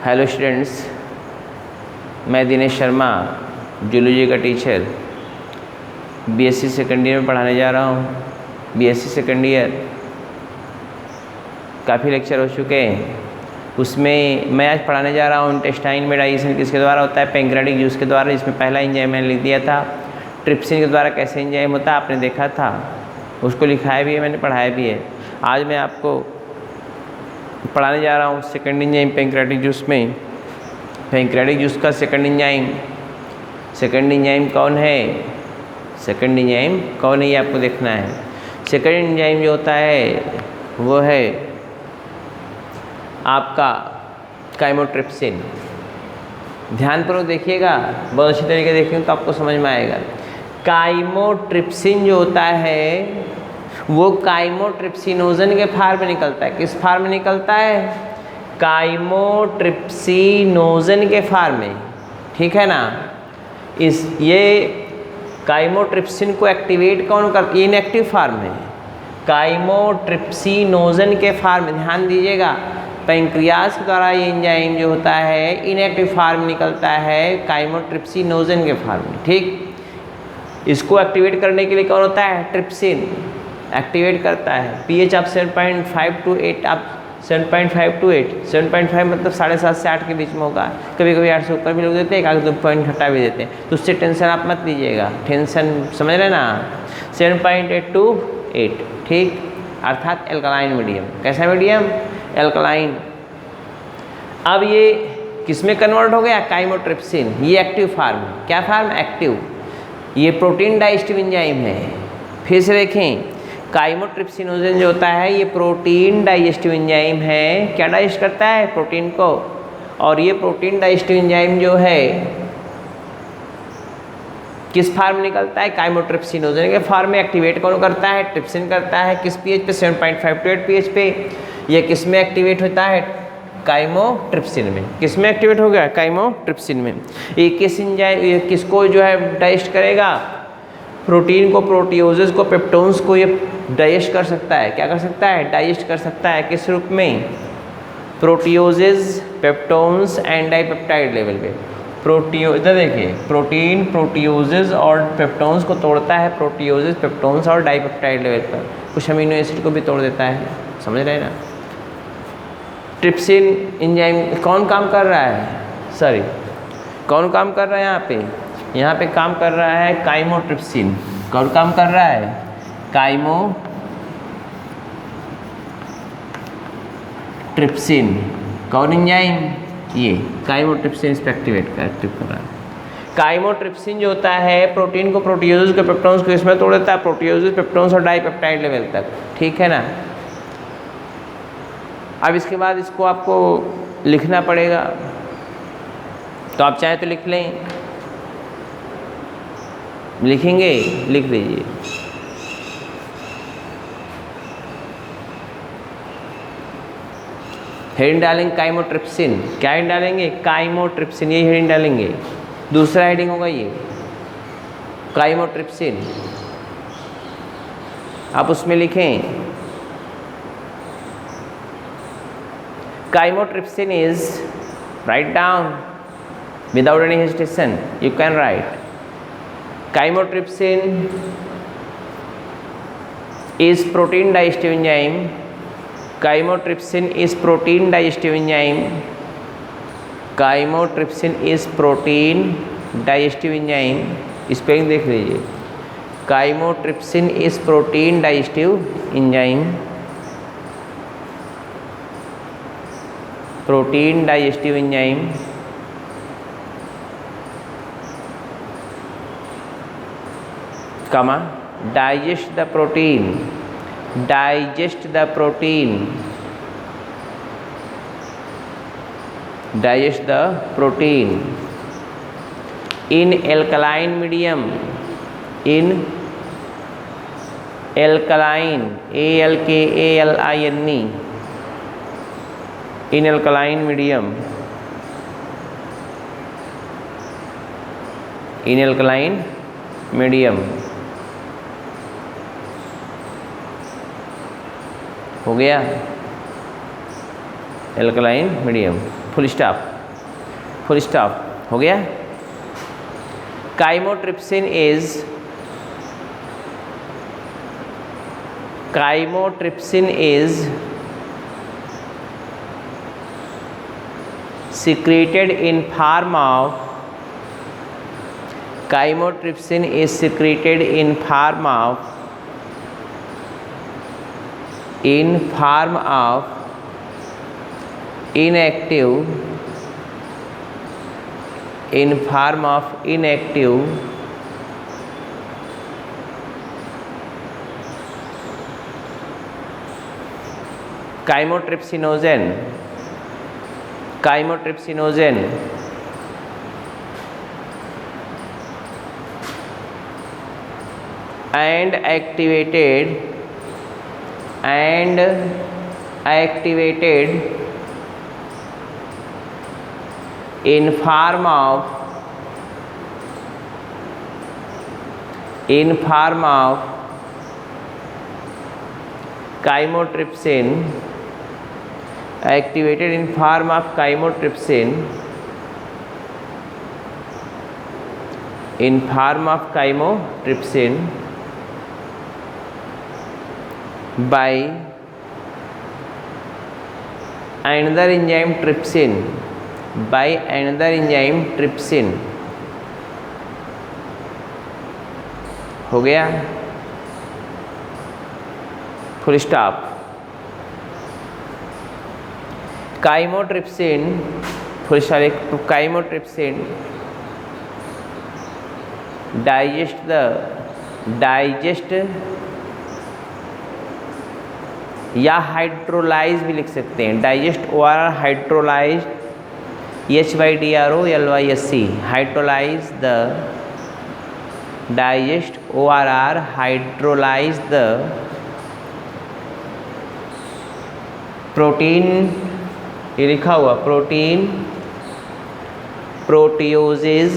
Hello students, मैं Dinesh Sharma zoology का teacher BSc second year में पढ़ाने जा रहा हूँ। बीएससी सेकेंड ईयर काफ़ी लेक्चर हो चुके हैं, उसमें मैं आज पढ़ाने जा रहा हूँ इंटेस्टाइन में डाइजेशन किसके द्वारा होता है, पैंक्रियाटिक जूस के द्वारा। इसमें पहला एंजाइम मैंने लिख दिया था। ट्रिप्सिन के द्वारा कैसे एंजाइम होता है आपने देखा था, उसको लिखाया भी है, मैंने पढ़ाया भी है। आज मैं आपको पढ़ाने जा रहा हूँ सेकंड एंजाइम पैंक्रियाटिक जूस में। पैंक्रियाटिक जूस का सेकंड एंजाइम कौन है, सेकंड एंजाइम कौन है ये आपको देखना है। सेकंड एंजाइम जो होता है वो है आपका काइमोट्रिप्सिन। ध्यानपूर्वक देखिएगा, बहुत अच्छी तरीके से देखेंगे तो आपको समझ में आएगा। काइमोट्रिप्सिन जो होता है वो काइमोट्रिप्सिनोजन के फार्म में निकलता है। किस फार्म में निकलता है, काइमोट्रिप्सिनोजन के फार्म में, ठीक है ना। ये काइमोट्रिप्सिन को एक्टिवेट कौन करता है, इनएक्टिव फार्म है। काइमोट्रिप्सिनोजन के फार्म में ध्यान दीजिएगा, पैंक्रियाज के द्वारा ये एंजाइम जो होता है इनएक्टिव फार्म में निकलता है काइमोट्रिप्सिनोजन के फार्म में, ठीक। इसको एक्टिवेट करने के लिए कौन होता है, ट्रिप्सिन एक्टिवेट करता है। पीएच आप 7.5 to 8, आप 7.5 to 8, 7.5 मतलब 7.5 से 8 के बीच में होगा। कभी कभी 8 से ऊपर भी लोग देते हैं, एक आगे 2 पॉइंट हटा भी देते हैं, तो उससे टेंशन आप मत लीजिएगा, टेंशन समझ रहे ना। 7.8 to 8, ठीक, अर्थात एल्कलाइन मीडियम। कैसा मीडियम, एल्कलाइन। अब ये किस में कन्वर्ट हो गया, काइमोट्रिप्सिन। ये एक्टिव फार्म है, क्या फार्म, एक्टिव। ये प्रोटीन डाइजेस्टिव एंजाइम है। फिर से देखें, काइमोट्रिप्सिनोजन जो होता है ये प्रोटीन डाइजेस्टिव एंजाइम है। क्या डाइजेस्ट करता है, प्रोटीन को। और ये प्रोटीन डाइजेस्टिव एंजाइम जो है किस फार्म में निकलता है, काइमोट्रिप्सिनोजन के फार्म में। एक्टिवेट कौन करता है, ट्रिप्सिन करता है। किस पीएच पे, 7.5 to 8 पीएच पे। ये किस में एक्टिवेट होता है, काइमोट्रिप्सिन में। किस में एक्टिवेट हो गया, काइमोट्रिप्सिन में। ये किस एंजाइम, ये किसको जो है डाइजेस्ट करेगा, प्रोटीन को, प्रोटियोजेस को, पेप्टोन्स को ये डाइजेस्ट कर सकता है। क्या कर सकता है, डाइजेस्ट कर सकता है। किस रूप में, proteoses, peptones and dipeptide level पे। इधर देखिए, प्रोटीन, प्रोटियोजेस और पेप्टोन्स को तोड़ता है, प्रोटियोजेस, पेप्टोन्स और डाइपेप्टाइड लेवल पर। कुछ अमीनो एसिड को भी तोड़ देता है, समझ रहे हैं ना। ट्रिप्सिन एंजाइम कौन काम कर रहा है, सॉरी कौन काम कर रहा है यहाँ पे काम कर रहा है काइमोट्रिप्सिन। कौन काम कर रहा है, काइमोट्रिप्सिन। कौन एंजाइम, ये काइमोट्रिप्सिन इस पे एक्टिव कर रहा है। काइमोट्रिप्सिन जो होता है प्रोटीन को, प्रोटियोजेस को, पेप्टोन्स को इसमें तोड़ देता है, प्रोटियोजेस, पेप्टोन्स और डाइपेप्टाइड लेवल तक, ठीक है ना। अब इसके बाद इसको आपको लिखना पड़ेगा, तो आप चाहे तो लिख लें, लिखेंगे, लिख लीजिए। हेडिंग डालेंगे काइमोट्रिप्सिन। क्या हेडिंग डालेंगे, काइमोट्रिप्सिन, ये हेडिंग डालेंगे। दूसरा हेडिंग होगा ये काइमोट्रिप्सिन। आप उसमें लिखें chymotrypsin is, write down without any hesitation, you can write. Chymotrypsin is protein digestive enzyme. Chymotrypsin is protein digestive enzyme. Chymotrypsin is protein digestive enzyme. Spelling देख लीजिए, Chymotrypsin is protein digestive enzyme. Protein digestive enzyme. Comma, digest the protein, digest the protein, digest the protein in alkaline medium, in alkaline, ALKALINE, in alkaline medium, in alkaline medium। हो गया, alkaline medium, full stop. Full stop, हो गया। Chymotrypsin is secreted in form of chymotrypsin is secreted in form of inactive chymotrypsinogen and activated in form of chymotrypsin by another enzyme trypsin, हो गया, full stop. Chymotrypsin digest या hydrolyse भी लिख सकते हैं, digest ORR hydrolyse HYDROLYSC hydrolyse the digest ORR hydrolyse the protein, ये लिखा हुआ protein proteoses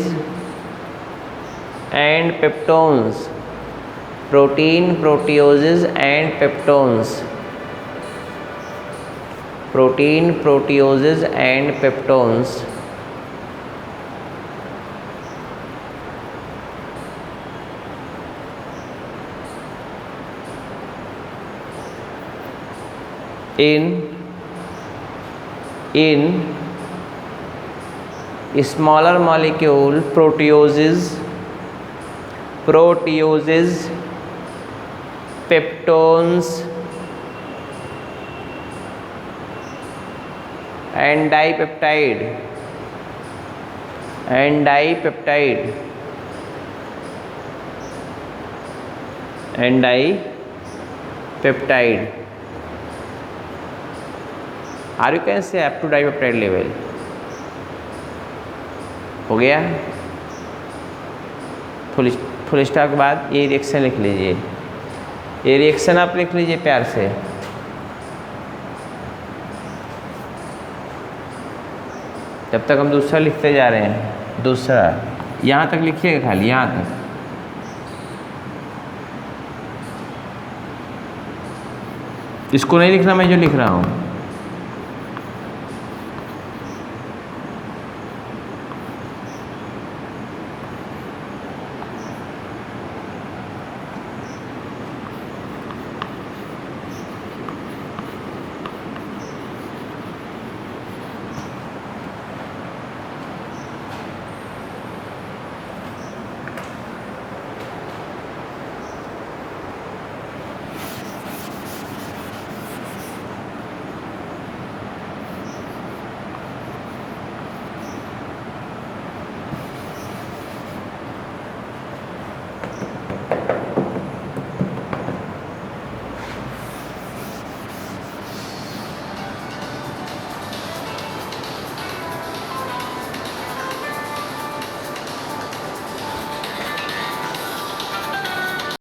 and peptones, protein proteoses and peptones, protein proteoses and peptones in smaller molecule proteoses, peptones and dipeptide or you can say up to dipeptide level, हो गया। Full stop के बाद ये reaction लिख लीजिए, ये रिएक्शन आप लिख लीजिए प्यार से। जब तक हम दूसरा लिखते जा रहे हैं, दूसरा यहाँ तक लिखिएगा, खाली यहाँ तक। इसको नहीं लिखना मैं जो लिख रहा हूँ।